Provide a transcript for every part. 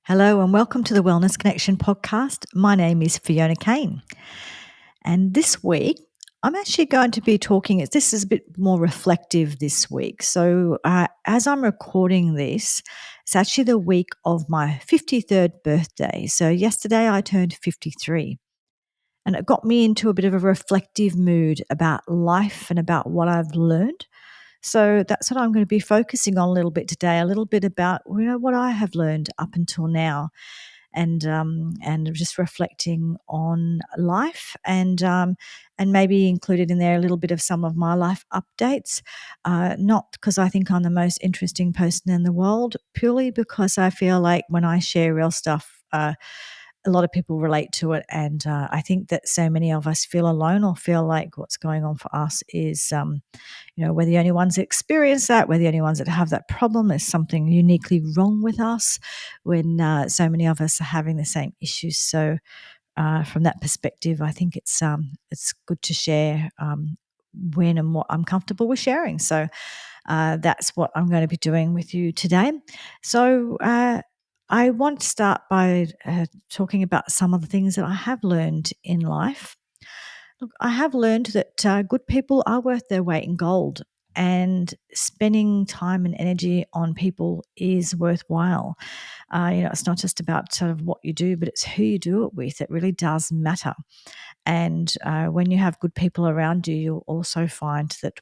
Hello and welcome to the Wellness Connection podcast. My name is Fiona Kane. And this week, I'm actually going to be talking, this is a bit more reflective this week. So, as I'm recording this, it's actually the week of my 53rd birthday. So, yesterday I turned 53. And it got me into a bit of a reflective mood about life and about what I've learned. So that's what I'm going to be focusing on a little bit today, a little bit about what I have learned up until now, and just reflecting on life, and maybe included in there a little bit of some of my life updates. Not because I think I'm the most interesting person in the world, purely because I feel like when I share real stuff, a lot of people relate to it, and I think that so many of us feel alone or feel like what's going on for us is we're the only ones that experience that. We're the only ones that have that problem. There's something uniquely wrong with us when so many of us are having the same issues. So, from that perspective, I think it's good to share when and what I'm comfortable with sharing. So, that's what I'm going to be doing with you today. So, I want to start by talking about some of the things that I have learned in life. Look, I have learned that good people are worth their weight in gold, and spending time and energy on people is worthwhile. It's not just about sort of what you do, but it's who you do it with. It really does matter. And when you have good people around you, you'll also find that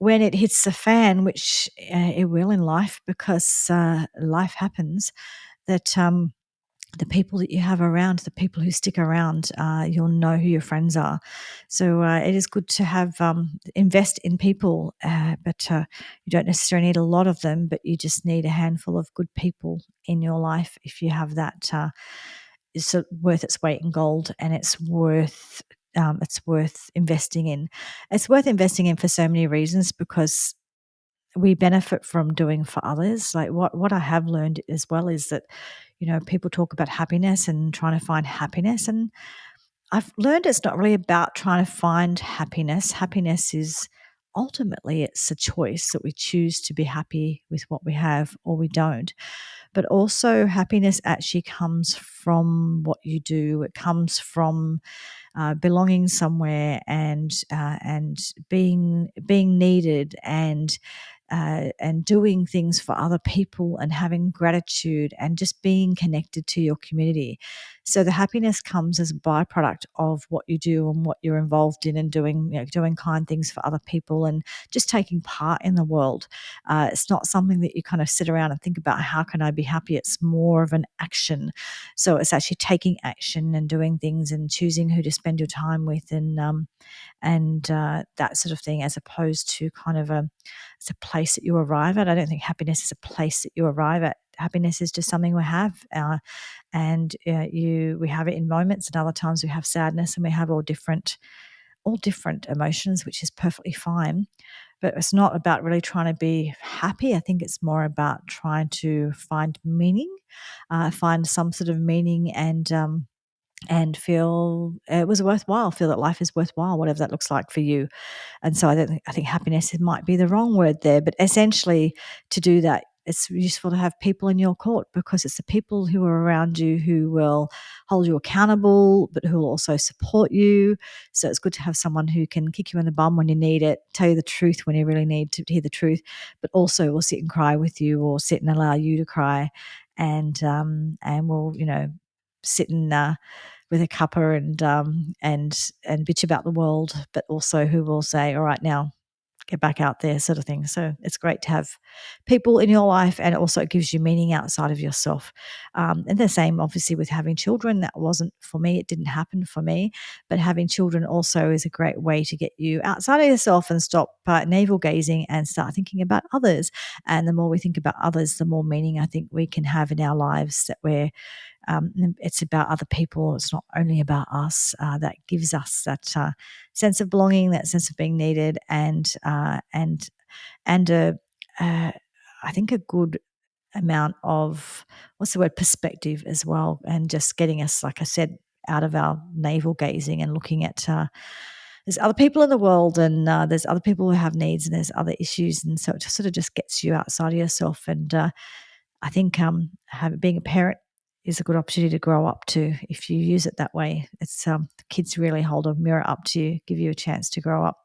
when it hits the fan, which it will in life, because life happens, that the people that you have around, the people who stick around, you'll know who your friends are. So it is good to have invest in people, but you don't necessarily need a lot of them, but you just need a handful of good people in your life. If you have that, it's worth its weight in gold, and it's worth investing in. It's worth investing in for so many reasons, because we benefit from doing for others. Like what I have learned as well is that, people talk about happiness and trying to find happiness. And I've learned it's not really about trying to find happiness. Happiness is ultimately it's a choice that we choose to be happy with what we have or we don't. But also happiness actually comes from what you do. It comes from belonging somewhere, and being needed, and doing things for other people, and having gratitude, and just being connected to your community. So the happiness comes as a byproduct of what you do and what you're involved in, and doing kind things for other people, and just taking part in the world. It's not something that you kind of sit around and think about, how can I be happy? It's more of an action. So it's actually taking action and doing things and choosing who to spend your time with, and that sort of thing, as opposed to kind of it's a place that you arrive at. I don't think happiness is a place that you arrive at. Happiness is just something we have, and we have it in moments, and other times we have sadness, and we have all different emotions, which is perfectly fine. But it's not about really trying to be happy. I think it's more about trying to find meaning, find some sort of meaning, and feel it was worthwhile. Feel that life is worthwhile, whatever that looks like for you. And so I think happiness might be the wrong word there, but essentially, to do that, it's useful to have people in your court, because it's the people who are around you who will hold you accountable, but who will also support you. So it's good to have someone who can kick you in the bum when you need it, tell you the truth when you really need to hear the truth, but also will sit and cry with you, or sit and allow you to cry, and will sit and with a cuppa, and bitch about the world, but also who will say, all right, now get back out there, sort of thing. So it's great to have people in your life, and also it gives you meaning outside of yourself. And the same, obviously, with having children. That wasn't for me. It didn't happen for me. But having children also is a great way to get you outside of yourself and stop navel gazing and start thinking about others. And the more we think about others, the more meaning I think we can have in our lives, that it's about other people. It's not only about us. That gives us that sense of belonging, that sense of being needed, and I think a good amount of, what's the word, perspective as well, and just getting us, like I said, out of our navel gazing and looking at. There's other people in the world, and there's other people who have needs, and there's other issues, and so it just sort of just gets you outside of yourself, and I think being a parent is a good opportunity to grow up to if you use it that way. It's kids really hold a mirror up to you, give you a chance to grow up.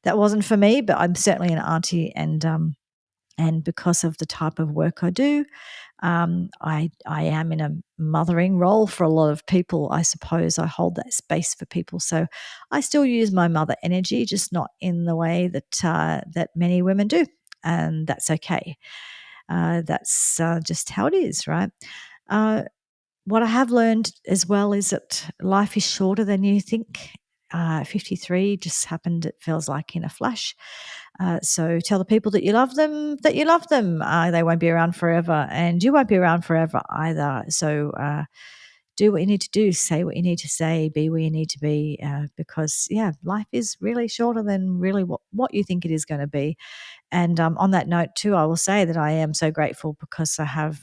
That wasn't for me, but I'm certainly an auntie, and because of the type of work I do, I am in a mothering role for a lot of people. I suppose I hold that space for people, so I still use my mother energy, just not in the way that many women do, and that's okay. That's just how it is, right? Uh, what I have learned as well is that life is shorter than you think. 53 just happened, it feels like, in a flash. So tell the people that you love them that you love them. They won't be around forever, and you won't be around forever either. So do what you need to do, say what you need to say, be where you need to be, because, yeah, life is really shorter than really what you think it is going to be. And on that note, too, I will say that I am so grateful because I have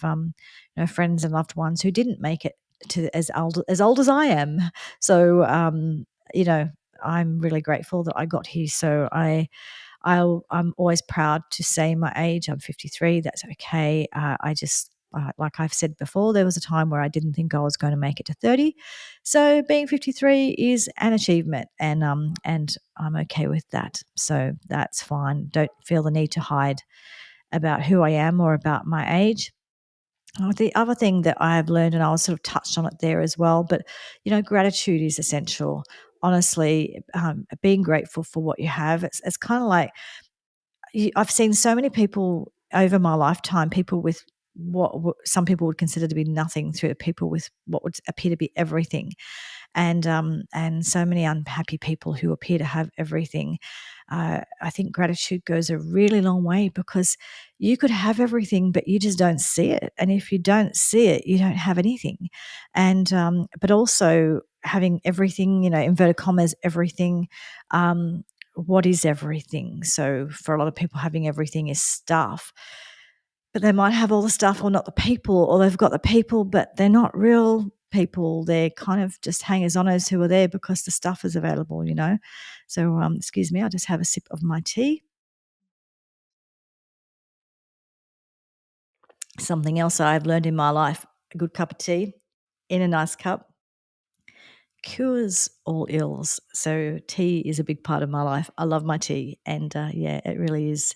friends and loved ones who didn't make it to as old as I am. So you know, I'm really grateful that I got here. So I'm always proud to say my age. I'm 53. That's okay. I just, like I've said before, there was a time where I didn't think I was going to make it to 30. So being 53 is an achievement, and I'm okay with that. So that's fine. Don't feel the need to hide about who I am or about my age. The other thing that I have learned, and I was sort of touched on it there as well, but gratitude is essential. Honestly, being grateful for what you have. It's kind of like I've seen so many people over my lifetime, people with what some people would consider to be nothing, through people with what would appear to be everything, and so many unhappy people who appear to have everything. I think gratitude goes a really long way, because you could have everything, but you just don't see it. And if you don't see it, you don't have anything. And but also having everything, inverted commas, everything. What is everything? So for a lot of people, having everything is stuff, but they might have all the stuff or not the people, or they've got the people, but they're not real people. They're kind of just hangers-oners who are there. Because the stuff is available. So, excuse me, I'll just have a sip of my tea. Something else I've learned in my life: a good cup of tea in a nice cup cures all ills. So tea is a big part of my life. I love my tea, and yeah, it really is.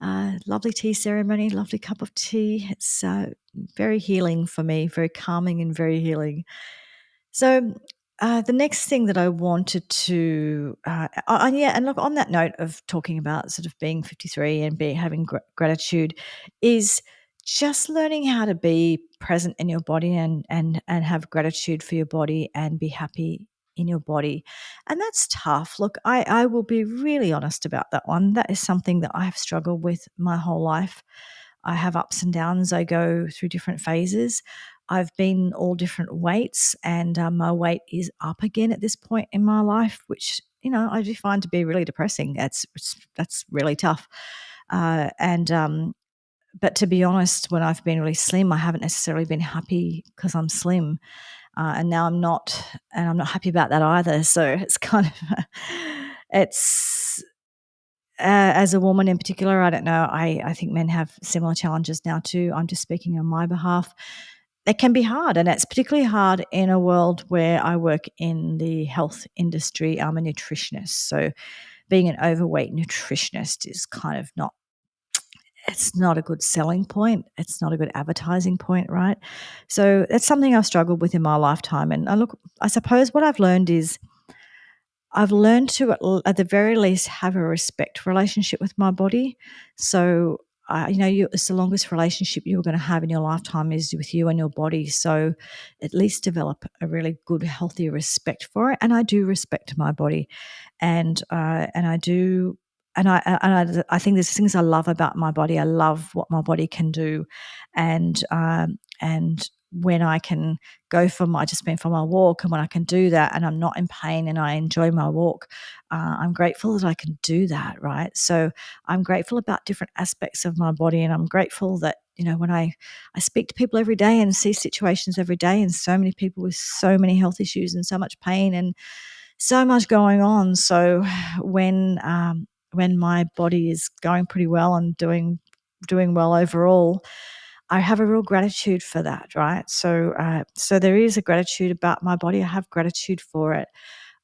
Lovely tea ceremony, lovely cup of tea. It's very healing for me, very calming and very healing. So the next thing that I wanted to, yeah, and look, on that note of talking about sort of being 53 and having gratitude, is just learning how to be present in your body, and have gratitude for your body, and be happy in your body. And that's tough. Look, I will be really honest about that one. That is something that I have struggled with my whole life. I have ups and downs. I go through different phases. I've been all different weights, and my weight is up again at this point in my life, which I do find to be really depressing. That's really tough. And But to be honest, when I've been really slim, I haven't necessarily been happy because I'm slim, and now I'm not, and I'm not happy about that either. So it's kind of it's as a woman in particular, I don't know. I think men have similar challenges now too. I'm just speaking on my behalf. It can be hard, and it's particularly hard in a world where I work in the health industry. I'm a nutritionist, so being an overweight nutritionist is kind of not. It's not a good selling point. It's not a good advertising point, right? So it's something I've struggled with in my lifetime. And look, I suppose what I've learned is I've learned to, at the very least, have a respect relationship with my body. So, it's the longest relationship you're going to have in your lifetime is with you and your body. So, at least develop a really good, healthy respect for it. And I do respect my body, and I do. And I think there's things I love about my body. I love what my body can do, and when I can I just went for my walk, and when I can do that and I'm not in pain and I enjoy my walk, I'm grateful that I can do that, right? So I'm grateful about different aspects of my body, and I'm grateful that, when I speak to people every day and see situations every day, and so many people with so many health issues and so much pain and so much going on. So when my body is going pretty well and doing well overall, I have a real gratitude for that, right? So there is a gratitude about my body. I have gratitude for it.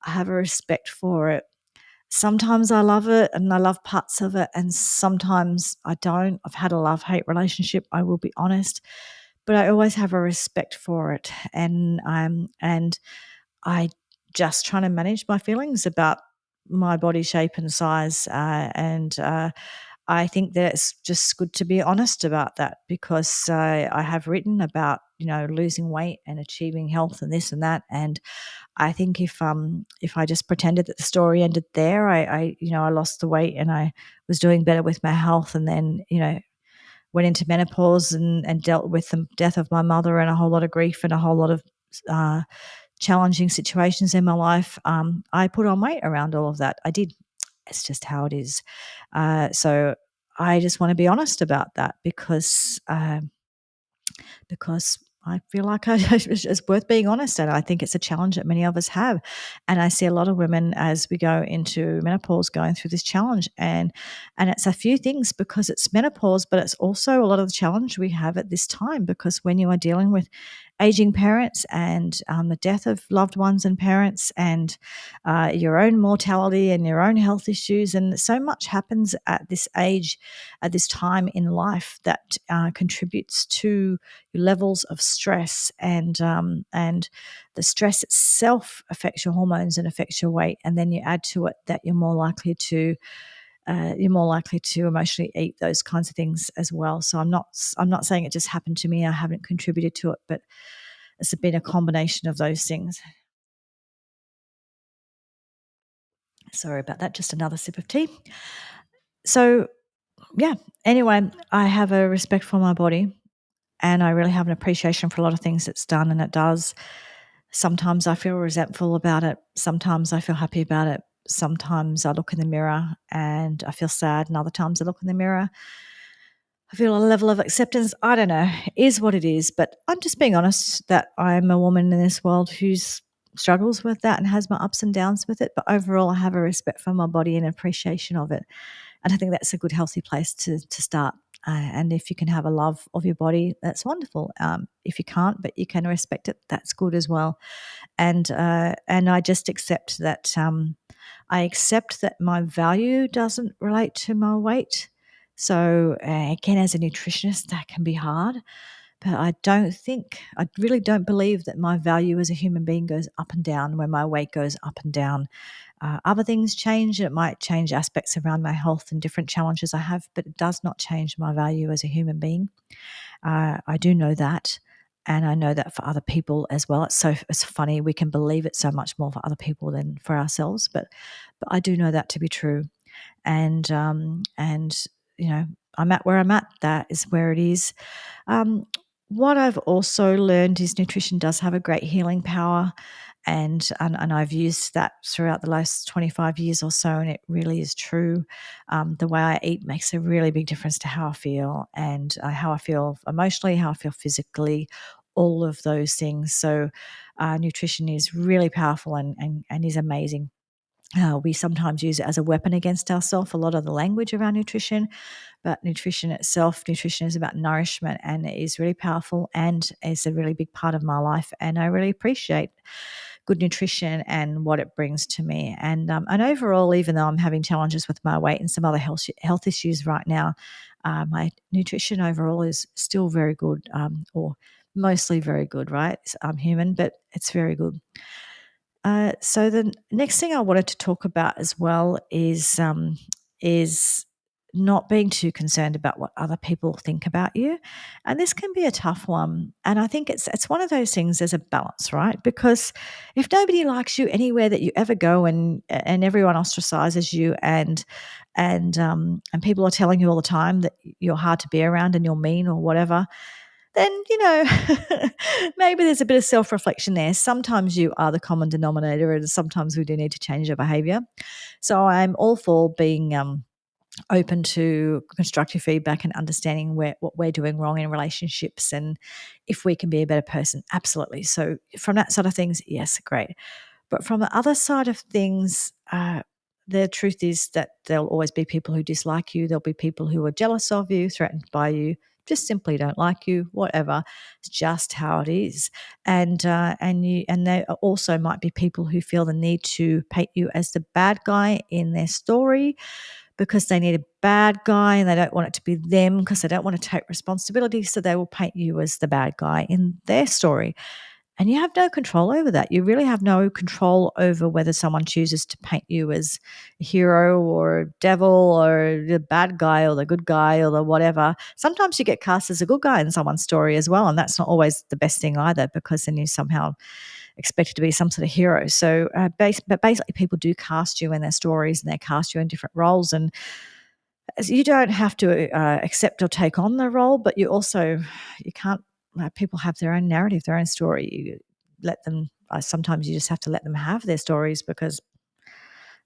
I have a respect for it. Sometimes I love it and I love parts of it, and sometimes I don't. I've had a love-hate relationship, I will be honest, but I always have a respect for it, and I just trying to manage my feelings about my body shape and size, and I think that it's just good to be honest about that, because I have written about losing weight and achieving health and this and that, and I think if I just pretended that the story ended there, I lost the weight and I was doing better with my health, and then went into menopause and dealt with the death of my mother and a whole lot of grief and a whole lot of uh, challenging situations in my life. I put on weight around all of that. I did. It's just how it is. So I just want to be honest about that, because I feel like it's worth being honest, and I think it's a challenge that many of us have. And I see a lot of women as we go into menopause going through this challenge, and it's a few things, because it's menopause, but it's also a lot of the challenge we have at this time, because when you are dealing with aging parents and the death of loved ones and parents, and your own mortality and your own health issues, and so much happens at this age, at this time in life, that contributes to levels of stress, and the stress itself affects your hormones and affects your weight, and then you add to it that you're more likely to emotionally eat those kinds of things as well. So I'm not saying it just happened to me. I haven't contributed to it, but it's been a combination of those things. Sorry about that. Just another sip of tea. So yeah. Anyway, I have a respect for my body, and I really have an appreciation for a lot of things it's done and it does. Sometimes I feel resentful about it. Sometimes I feel happy about it. Sometimes I look in the mirror and I feel sad, and other times I look in the mirror, I feel a level of acceptance. I don't know, it is what it is. But I'm just being honest that I'm a woman in this world who's struggles with that and has my ups and downs with it. But overall, I have a respect for my body and appreciation of it. And I think that's a good, healthy place to start. And if you can have a love of your body, that's wonderful. If you can't, but you can respect it, that's good as well. And I just accept that. I accept that my value doesn't relate to my weight. So again, as a nutritionist, that can be hard. But I really don't believe that my value as a human being goes up and down when my weight goes up and down. Other things change. It might change aspects around my health and different challenges I have, but it does not change my value as a human being. I do know that. And I know that for other people as well. It's funny, we can believe it so much more for other people than for ourselves, but I do know that to be true. And I'm at where I'm at. That is where it is. Um, what I've also learned is nutrition does have a great healing power, and I've used that throughout the last 25 years or so, and it really is true. The way I eat makes a really big difference to how I feel, and how I feel emotionally, how I feel physically, all of those things. So nutrition is really powerful and is amazing. We sometimes use it as a weapon against ourselves, a lot of the language around nutrition, but nutrition is about nourishment, and it is really powerful and is a really big part of my life. And I really appreciate good nutrition and what it brings to me. And overall, even though I'm having challenges with my weight and some other health issues right now, my nutrition overall is still very good, or mostly very good, right? I'm human, but it's very good. So the next thing I wanted to talk about as well is not being too concerned about what other people think about you, and this can be a tough one. And I think it's one of those things. There's a balance, right? Because if nobody likes you anywhere that you ever go, and everyone ostracizes you, and people are telling you all the time that you're hard to be around and you're mean or whatever, then maybe there's a bit of self-reflection there. Sometimes you are the common denominator, and sometimes we do need to change our behavior. So I'm all for being open to constructive feedback and understanding what we're doing wrong in relationships, and if we can be a better person. Absolutely. So from that side of things, yes, great. But from the other side of things, the truth is that there'll always be people who dislike you. There'll be people who are jealous of you, threatened by you, just simply don't like you, whatever. It's just how it is. And there also might be people who feel the need to paint you as the bad guy in their story because they need a bad guy and they don't want it to be them because they don't want to take responsibility. So they will paint you as the bad guy in their story. And you have no control over that. You really have no control over whether someone chooses to paint you as a hero or a devil or the bad guy or the good guy or the whatever. Sometimes you get cast as a good guy in someone's story as well. And that's not always the best thing either because then you somehow expected to be some sort of hero. So, but basically, people do cast you in their stories and they cast you in different roles. And you don't have to accept or take on the role, but you can't. People have their own narrative, their own story. You let them. Sometimes you just have to let them have their stories because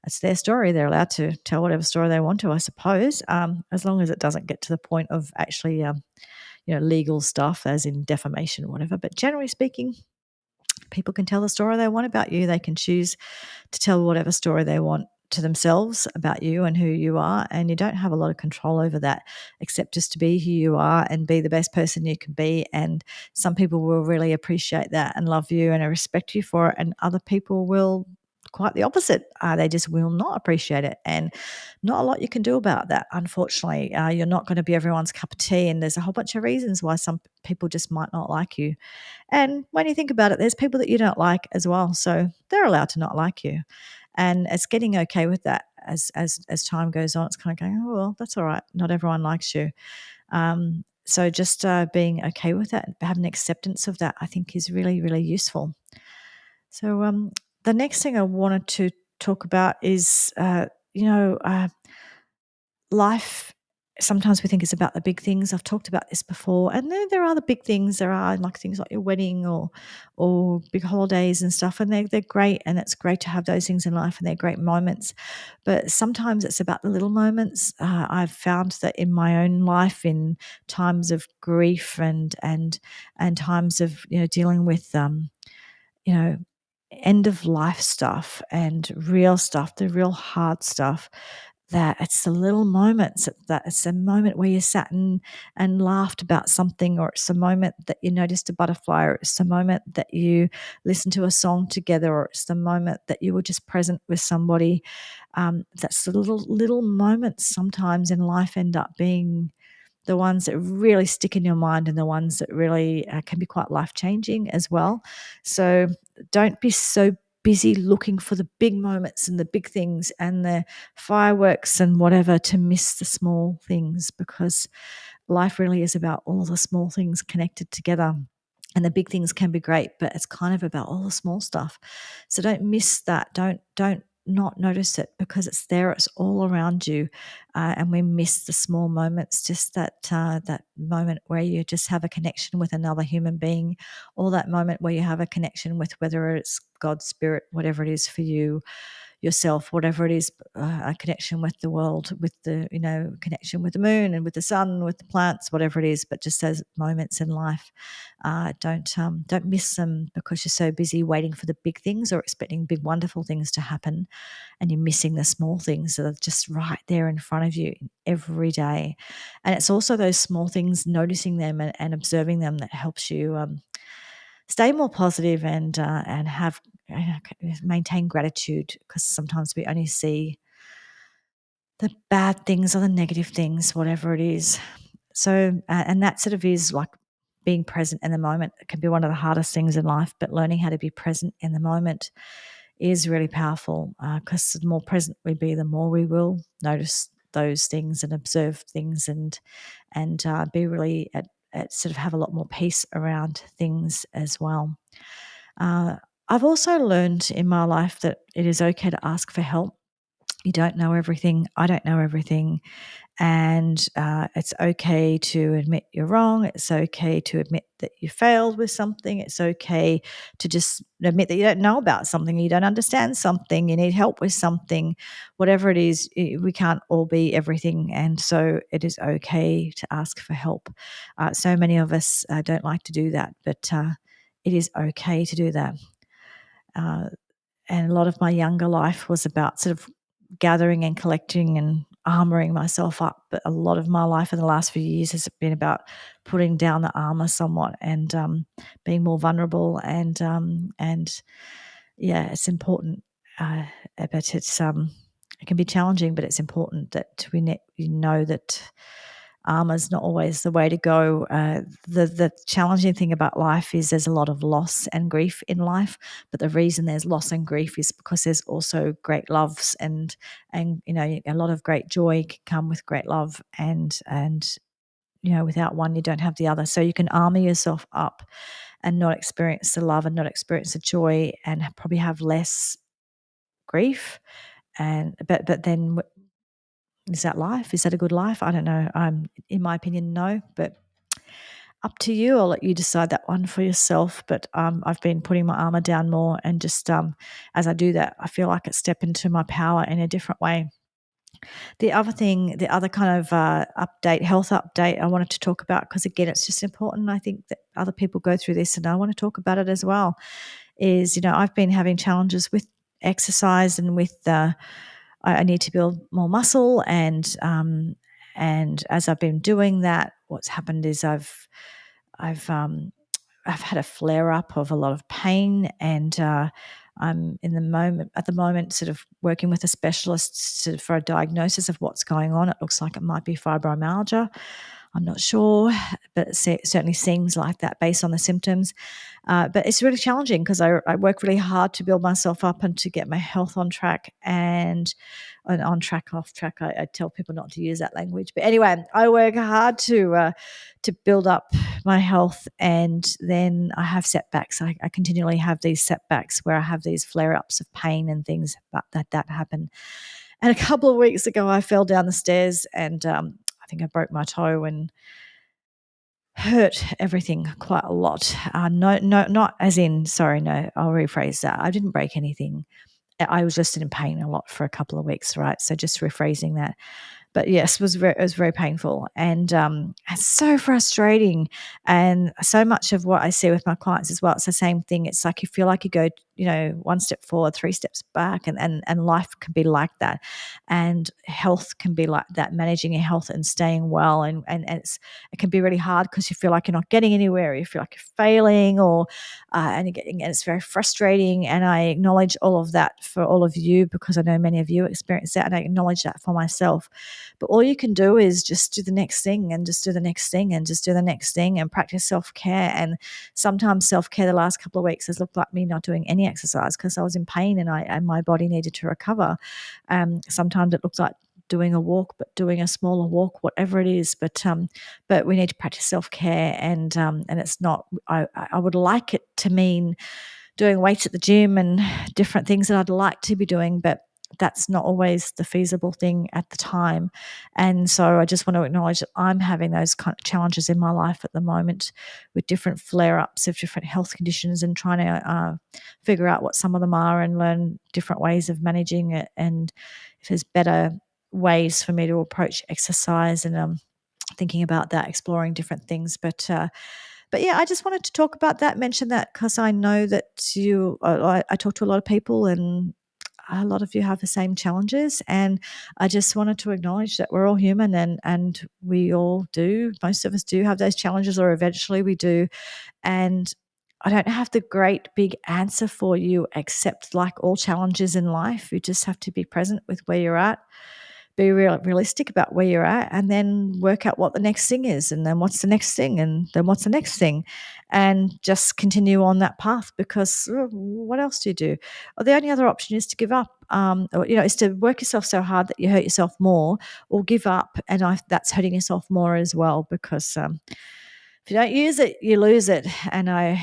it's their story. They're allowed to tell whatever story they want to, I suppose, as long as it doesn't get to the point of actually, legal stuff, as in defamation or whatever. But generally speaking, people can tell the story they want about you. They can choose to tell whatever story they want to themselves about you and who you are. And you don't have a lot of control over that except just to be who you are and be the best person you can be. And some people will really appreciate that and love you and respect you for it. And other people will quite the opposite. They just will not appreciate it. And not a lot you can do about that, unfortunately. You're not going to be everyone's cup of tea. And there's a whole bunch of reasons why some people just might not like you. And when you think about it, there's people that you don't like as well. So they're allowed to not like you. And it's getting okay with that as time goes on. It's kind of going, oh, well, that's all right. Not everyone likes you. So just being okay with that, having acceptance of that, I think is really, really useful. So the next thing I wanted to talk about is, life. Sometimes we think it's about the big things. I've talked about this before, and there are the big things. There are like things like your wedding or big holidays and stuff, and they're great, and it's great to have those things in life, and they're great moments. But sometimes it's about the little moments. I've found that in my own life, in times of grief and times of dealing with you know end of life stuff and real stuff, the real hard stuff, that it's the little moments that it's a moment where you sat and laughed about something, or it's a moment that you noticed a butterfly, or it's the moment that you listened to a song together, or it's the moment that you were just present with somebody. That's the little moments sometimes in life end up being the ones that really stick in your mind and the ones that really can be quite life-changing as well. So don't be so busy looking for the big moments and the big things and the fireworks and whatever to miss the small things, because life really is about all the small things connected together. And the big things can be great, but it's kind of about all the small stuff. So don't miss that. Don't not notice it, because it's there. It's all around you, and we miss the small moments. Just that moment where you just have a connection with another human being, or that moment where you have a connection with, whether it's God's spirit, whatever it is for you, yourself, whatever it is, a connection with the world, with the connection with the moon and with the sun, with the plants, whatever it is. But just those moments in life, don't miss them because you're so busy waiting for the big things or expecting big wonderful things to happen, and you're missing the small things that are just right there in front of you every day. And it's also those small things, noticing them and observing them, that helps you stay more positive and have maintain gratitude, because sometimes we only see the bad things or the negative things, whatever it is. So and that sort of is like being present in the moment. It can be one of the hardest things in life, but learning how to be present in the moment is really powerful, because the more present we be, the more we will notice those things and observe things and be really at sort of have a lot more peace around things as well. Uh, I've also learned in my life that it is okay to ask for help. You don't know everything. I don't know everything. And it's okay to admit you're wrong. It's okay to admit that you failed with something. It's okay to just admit that you don't know about something, you don't understand something, you need help with something. Whatever it is, we can't all be everything. And so it is okay to ask for help. So many of us don't like to do that, but it is okay to do that. And a lot of my younger life was about sort of gathering and collecting and armoring myself up. But a lot of my life in the last few years has been about putting down the armor somewhat and being more vulnerable. And yeah, it's important. Uh, but it can be challenging, but it's important that you know that armor is not always the way to go. The challenging thing about life is there's a lot of loss and grief in life, but the reason there's loss and grief is because there's also great loves and a lot of great joy can come with great love and without one you don't have the other. So you can armor yourself up and not experience the love and not experience the joy and probably have less grief. But then is that life? Is that a good life? I don't know. In my opinion, no. But up to you. I'll let you decide that one for yourself. But I've been putting my armor down more, and just as I do that, I feel like I step into my power in a different way. The other thing, the other kind of health update I wanted to talk about, because again, it's just important. I think that other people go through this, and I want to talk about it as well. Is I've been having challenges with exercise and with I need to build more muscle, and as I've been doing that, what's happened is I've I've had a flare up of a lot of pain, and I'm at the moment sort of working with a specialist for a diagnosis of what's going on. It looks like it might be fibromyalgia. I'm not sure, but it certainly seems like that based on the symptoms. But it's really challenging because I work really hard to build myself up and to get my health on track and on track, off track. I tell people not to use that language. But anyway, I work hard to build up my health, and then I have setbacks. I continually have these setbacks where I have these flare-ups of pain and things that happen. And a couple of weeks ago, I fell down the stairs and I think I broke my toe and hurt everything quite a lot. No, not as in, sorry, no, I'll rephrase that. I didn't break anything. I was just in pain a lot for a couple of weeks, right? So just rephrasing that. But yes, it was very painful and it's so frustrating. And so much of what I see with my clients as well, it's the same thing. It's like you feel like you go, one step forward, three steps back, and life can be like that, and health can be like that. Managing your health and staying well, and it can be really hard because you feel like you're not getting anywhere. Or you feel like you're failing, and it's very frustrating. And I acknowledge all of that for all of you because I know many of you experience that, and I acknowledge that for myself. But all you can do is just do the next thing and just do the next thing and just do the next thing and practice self-care. And sometimes self-care the last couple of weeks has looked like me not doing any exercise because I was in pain and my body needed to recover. Sometimes it looks like doing a walk, but doing a smaller walk, whatever it is. But we need to practice self-care, and it's not. I would like it to mean doing weights at the gym and different things that I'd like to be doing, but that's not always the feasible thing at the time. And so I just want to acknowledge that I'm having those kind of challenges in my life at the moment with different flare-ups of different health conditions and trying to figure out what some of them are and learn different ways of managing it, and if there's better ways for me to approach exercise, and thinking about that, exploring different things. But yeah, I just wanted to talk about that, mention that, because I know that I talk to a lot of people, and a lot of you have the same challenges. And I just wanted to acknowledge that we're all human, and we all do. Most of us do have those challenges, or eventually we do. And I don't have the great big answer for you, except like all challenges in life, you just have to be present with where you're at, be realistic about where you're at, and then work out what the next thing is, and then what's the next thing, and then what's the next thing, and just continue on that path. Because what else do you do? Or the only other option is to give up, is to work yourself so hard that you hurt yourself more, or give up, and that's hurting yourself more as well. Because if you don't use it, you lose it. And I'm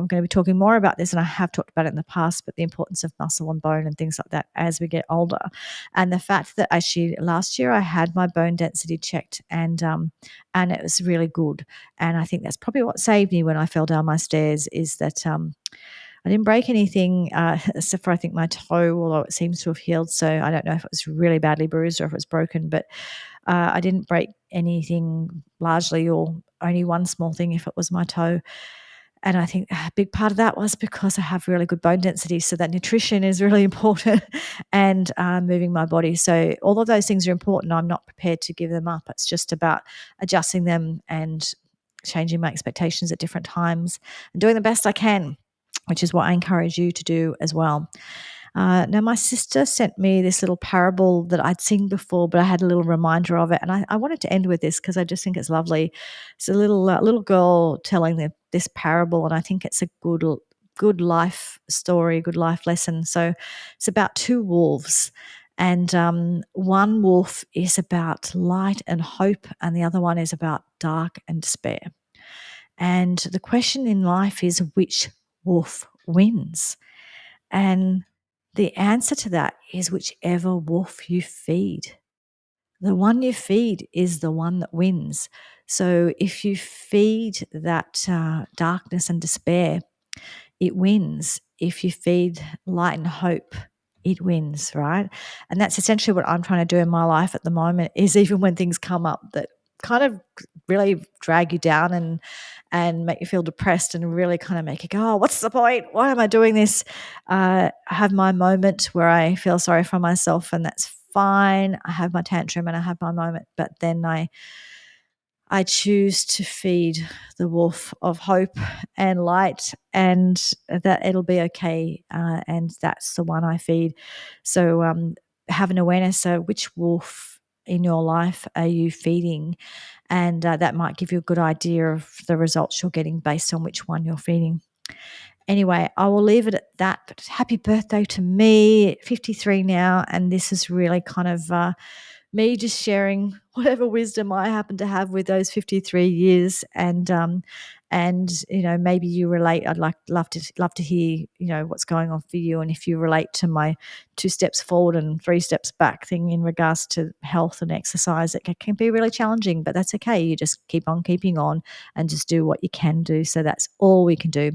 going to be talking more about this, and I have talked about it in the past, but the importance of muscle and bone and things like that as we get older. And the fact that last year I had my bone density checked, and it was really good. And I think that's probably what saved me when I fell down my stairs, is that I didn't break anything, except for I think my toe, although it seems to have healed. So I don't know if it was really badly bruised or if it was broken, but I didn't break anything largely, or only one small thing if it was my toe. And I think a big part of that was because I have really good bone density, so that nutrition is really important and moving my body. So all of those things are important. I'm not prepared to give them up. It's just about adjusting them and changing my expectations at different times and doing the best I can, which is what I encourage you to do as well. Now, my sister sent me this little parable that I'd seen before, but I had a little reminder of it, and I wanted to end with this because I just think it's lovely. It's a little girl telling this parable, and I think it's a good life story, good life lesson. So it's about two wolves. And one wolf is about light and hope, and the other one is about dark and despair. And the question in life is, which wolf wins? And the answer to that is whichever wolf you feed. The one you feed is the one that wins. So if you feed that darkness and despair, it wins. If you feed light and hope, it wins, right? And that's essentially what I'm trying to do in my life at the moment, is even when things come up that kind of really drag you down and make you feel depressed and really kind of make you go, oh, what's the point? Why am I doing this? I have my moment where I feel sorry for myself, and that's fine. I have my tantrum and I have my moment, but then I choose to feed the wolf of hope and light, and that it'll be okay. And that's the one I feed. So have an awareness of which wolf in your life are you feeding, and that might give you a good idea of the results you're getting based on which one you're feeding. Anyway, I will leave it at that. But happy birthday to me, 53 now, and this is really kind of me just sharing whatever wisdom I happen to have with those 53 years, and maybe you relate. I'd love to hear what's going on for you, and if you relate to my 2 steps forward and 3 steps back thing in regards to health and exercise. It can be really challenging, but that's okay. You just keep on keeping on and just do what you can do. So that's all we can do.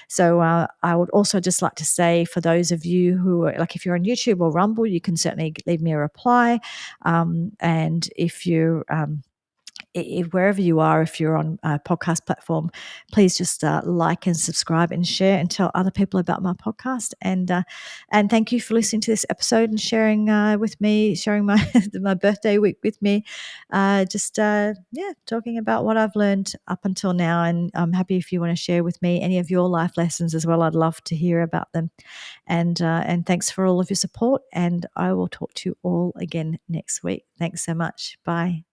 So I would also just like to say, for those of you who are, like, if you're on YouTube or Rumble, you can certainly leave me a reply. And if you're wherever you are, if you're on a podcast platform, please just like and subscribe and share and tell other people about my podcast. And thank you for listening to this episode and sharing with me, sharing my my birthday week with me. Talking about what I've learned up until now, and I'm happy if you want to share with me any of your life lessons as well. I'd love to hear about them. And thanks for all of your support. And I will talk to you all again next week. Thanks so much. Bye.